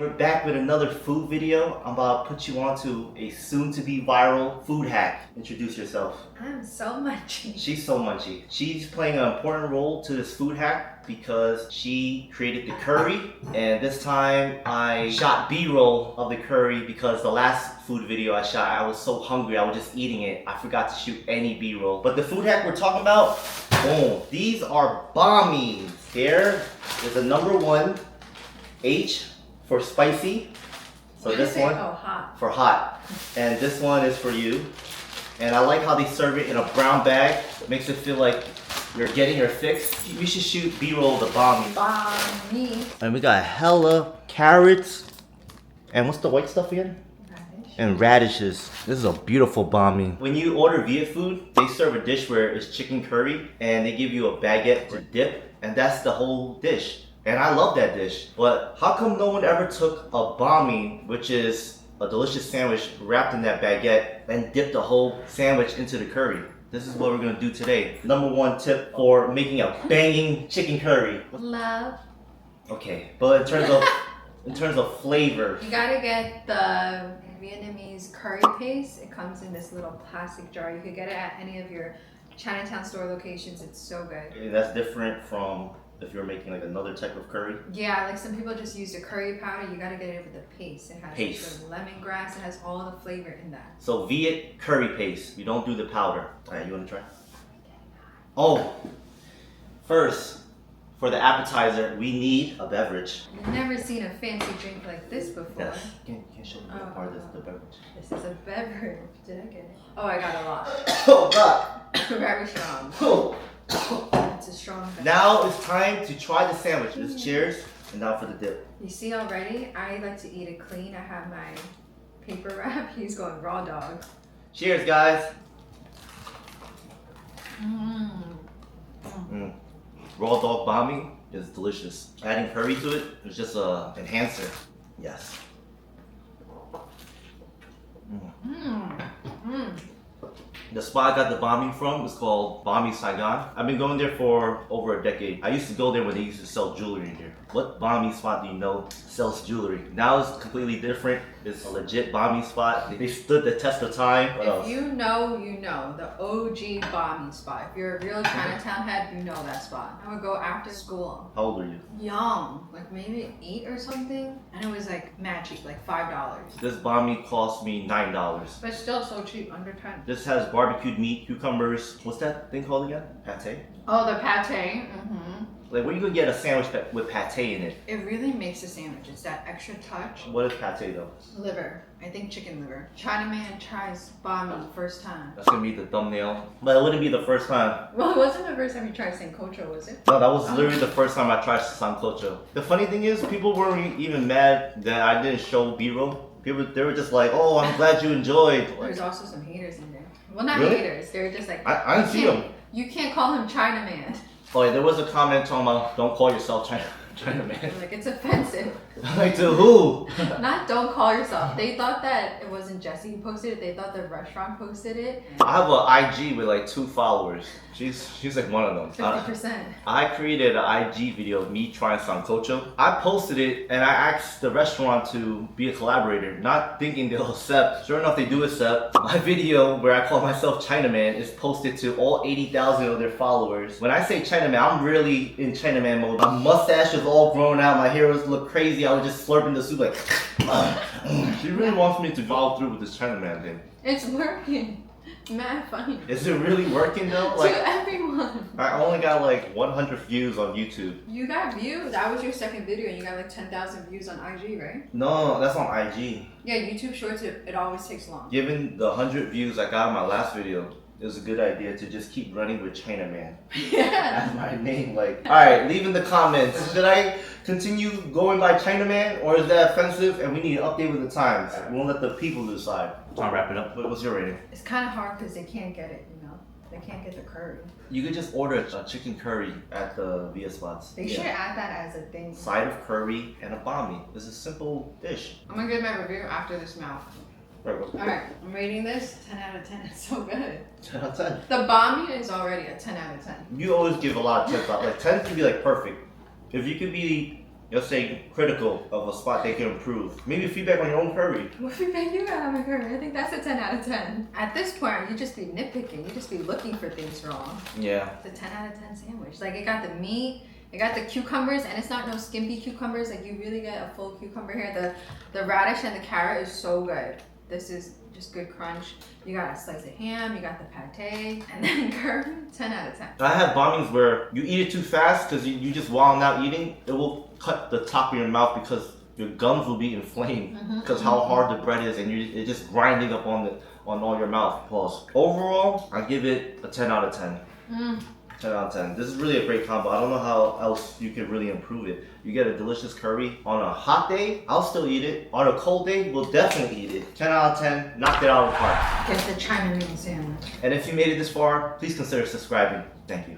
We're back with another food video. I'm about to put you on to a soon-to-be viral food hack. Introduce yourself. I'm so munchy. She's so munchy. She's playing an important role to this food hack because she created the curry, and this time I shot B-roll of the curry because the last food video I shot, I was so hungry, I was just eating it. I forgot to shoot any B-roll. But the food hack we're talking about, boom, these are Banh Mie. Here is the number one, H for spicy. So this one hot. For hot. And this one is for you. And I like how they serve it in a brown bag. It makes it feel like you're getting your fix. We should shoot B-roll of the Banh Mie. Banh Mie. And we got hella carrots. And what's the white stuff again? Radish. And radishes. This is a beautiful Banh Mie. When you order Viet food, they serve a dish where it's chicken curry and they give you a baguette to dip. And that's the whole dish. And I love that dish. But how come no one ever took a Banh Mie, which is a delicious sandwich wrapped in that baguette, and dipped the whole sandwich into the curry? This is what we're gonna do today. Number one tip for making a banging chicken curry. Love. Okay, but in terms of flavor, You gotta get the Vietnamese curry paste. It comes in this little plastic jar. You could get it at any of your Chinatown store locations. It's so good. that's different from if you're making like another type of curry. Yeah, like some people just use the curry powder. You gotta get it with the paste. It has Paste. the lemongrass. It has all the flavor in that. So Viet curry paste. You don't do the powder. All right, you wanna try? Oh, first, for the appetizer, we need a beverage. I've never seen a fancy drink like this before. Yes. You can show me what part is the beverage. This is a beverage. Did I get it? Oh, I got a lot. Oh God. Very strong. Oh. It's a strong beverage. Now it's time to try the sandwich. Just cheers, and now for the dip. You see already, I like to eat it clean. I have my paper wrap. He's going raw dog. Cheers, guys. Raw dog Banh Mie is delicious. Adding curry to it is just a enhancer. Yes. The spot I got the Banh Mie from is called Bánh Mì Saigon. I've been going there for over a decade. I used to go there when they used to sell jewelry in there. What Banh Mie spot do you know sells jewelry? Now it's completely different. It's a legit Banh Mie spot. They stood the test of time. What else? If you know, you know. The OG Banh Mie spot. If you're a real Chinatown head, you know that spot. I would go after school. How old are you? Young. Like maybe 8 or something. And it was like mad cheap, like $5. This Banh Mie cost me $9. But still so cheap, under 10. This has barbecued meat, cucumbers. What's that thing called again? Pate? Oh, the pate. Like, where you gonna get a sandwich with pate in it? It really makes a sandwich. It's that extra touch. What is pate though? Liver. I think chicken liver. Chinaman tries Banh Mie first time. That's gonna be the thumbnail. But it wouldn't be the first time. Well, it wasn't the first time you tried sancocho, was it? No, that was literally the first time I tried sancocho. The funny thing is, people weren't even mad that I didn't show B-roll. People, they were just like, "Oh, I'm glad you enjoyed." Like, There's also some haters in there. Well, not really? haters. They're just like, I didn't see them. You can't call him Chinaman. Oh, yeah, there was a comment talking about, "Don't call yourself Chinaman." Like, it's offensive. Like, to who? Not don't call yourself. They thought that it wasn't Jesse who posted it. They thought the restaurant posted it. I have an IG with like 2 followers. She's like one of them. 50%. I created an IG video of me trying sancocho. I posted it and I asked the restaurant to be a collaborator, not thinking they'll accept. Sure enough, they do accept. My video where I call myself Chinaman is posted to all 80,000 of their followers. When I say Chinaman, I'm really in Chinaman mode. My mustache is all grown out. My hair was look crazy. I was just slurping the soup like. She really wants me to follow through with this Chinaman thing. It's working. Mad funny. Is it really working though? Like, to everyone. I only got like 100 views on YouTube. You got views. That was your second video and you got like 10,000 views on IG, right? No, that's on IG. Yeah, YouTube Shorts, it always takes long. Given the 100 views I got on my last video, it was a good idea to just keep running with Chinaman. Yeah. That's my name. Like, alright, leave in the comments. Should I continue going by Chinaman or is that offensive and we need to update with the times? We won't let the people decide. I'll wrap it up. What's your rating? It's kind of hard because they can't get it, you know? They can't get the curry. You could just order a chicken curry at the Via spots. They should add that as a thing. Side of curry and a Banh Mie. It's a simple dish. I'm gonna give my review after this mouth. Right, Alright, I'm rating this 10 out of 10. It's so good. 10 out of 10. The Banh Mie is already a 10 out of 10. You always give a lot of 10s out. Like 10 can be like perfect. If you could be you'll say critical of a spot they can improve. Maybe feedback on your own curry. What feedback you got on my curry? I think that's a 10 out of 10. At this point, you just be nitpicking. You just be looking for things wrong. Yeah. It's a 10 out of 10 sandwich. Like, it got the meat, it got the cucumbers, and it's not no skimpy cucumbers. Like, you really get a full cucumber here. The radish and the carrot is so good. This is just good crunch. You got a slice of ham, you got the pate, and then curry, 10 out of 10. I have bombings where you eat it too fast because you just while not eating, it will cut the top of your mouth because your gums will be inflamed because how hard the bread is and it's just grinding up on all your mouth. Pause. Overall, I give it a 10 out of 10. 10 out of 10. This is really a great combo. I don't know how else you could really improve it. You get a delicious curry. On a hot day, I'll still eat it. On a cold day, we'll definitely eat it. 10 out of 10, knocked it out of the park. Get the China meal sandwich. And if you made it this far, please consider subscribing. Thank you.